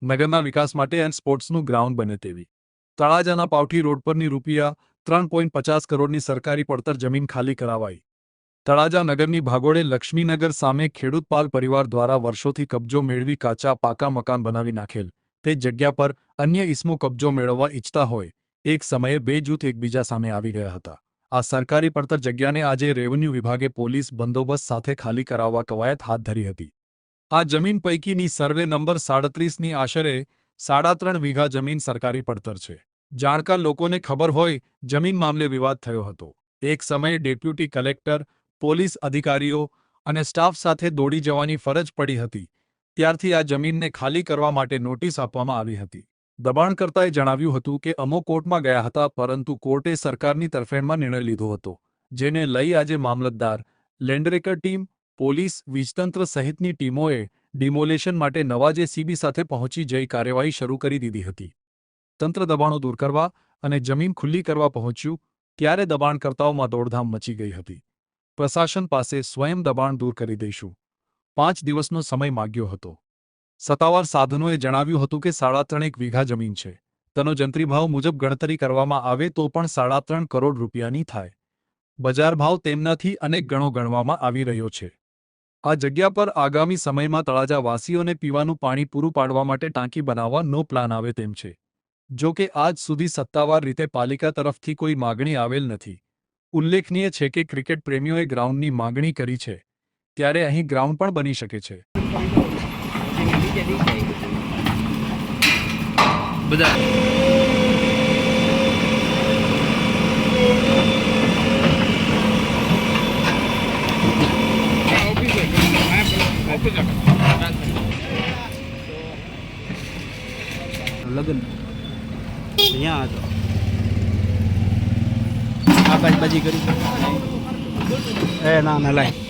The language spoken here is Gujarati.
નગરના વિકાસ માટે એન્ડ સ્પોર્ટ્સનું ગ્રાઉન્ડ બને તેવી. તળાજાના પાવઠી રોડ પરની ₹3.50 કરોડની સરકારી પડતર જમીન ખાલી કરાવાઈ. તળાજા નગરની ભાગોળે લક્ષ્મીનગર સામે ખેડૂત પાલ પરિવાર દ્વારા વર્ષોથી કબજો મેળવી કાચા પાકા મકાન બનાવી નાખેલ તે જગ્યા પર અન્ય ઇસમો કબજો મેળવવા ઈચ્છતા હોય એક સમયે બે જૂથ એકબીજા સામે આવી ગયા હતા. આ સરકારી પડતર જગ્યાને આજે રેવન્યુ વિભાગે પોલીસ બંદોબસ્ત સાથે ખાલી કરાવવા કવાયત હાથ ધરી હતી. આ જમીન પૈકીની સર્વે નંબર 37ની આશરે 3.5 વીઘા જમીન સરકારી પડતર છે. જાણકાર લોકોને ખબર હોય જમીન મામલે વિવાદ થયો હતો. એક સમયે ડેપ્યુટી કલેક્ટર, પોલીસ અધિકારીઓ અને સ્ટાફ સાથે દોડી જવાની ફરજ પડી હતી. ત્યારથી આ જમીનને ખાલી કરવા માટે નોટિસ આપવામાં આવી હતી. દબાણકર્તાએ જણાવ્યું હતું કે અમો કોર્ટમાં ગયા હતા, પરંતુ કોર્ટે સરકારની તરફેણમાં નિર્ણય લીધો હતો, જેને લઈ આજે મામલતદાર, લેન્ડરેકર ટીમ, પોલીસ, વીજતંત્ર સહિતની ટીમોએ ડિમોલેશન માટે નવા JCB સાથે પહોંચી જઈ કાર્યવાહી શરૂ કરી દીધી હતી. તંત્ર દબાણો દૂર કરવા અને જમીન ખુલ્લી કરવા પહોંચ્યું ત્યારે દબાણકર્તાઓમાં દોડધામ મચી ગઈ હતી. પ્રશાસન પાસે સ્વયં દબાણ દૂર કરી દઈશું 5 દિવસનો સમય માગ્યો હતો. સત્તાવાર સાધનોએ જણાવ્યું હતું કે 3.5 વીઘા જમીન છે. તેનો જંત્રી ભાવ મુજબ ગણતરી કરવામાં આવે તો પણ 3.5 કરોડ રૂપિયાની થાય. બજાર ભાવ તેમનાથી અનેક ગણો ગણવામાં આવી રહ્યો છે. આ જગ્યા પર આગામી સમયમાં તળાજા વાસીઓને પીવાનું પાણી પૂરું પાડવા માટે ટાંકી બનાવવાનો પ્લાન આવે તેમ છે. જો કે આજ સુધી સત્તાવાર રીતે પાલિકા તરફથી કોઈ માગણી આવેલ નથી. ઉલ્લેખનીય છે કે ક્રિકેટ પ્રેમીઓએ ગ્રાઉન્ડની માગણી કરી છે, ત્યારે અહીં ગ્રાઉન્ડ પણ બની શકે છે. લગન અહીંયા હતો આ બાજી કરી એ ના ના લાય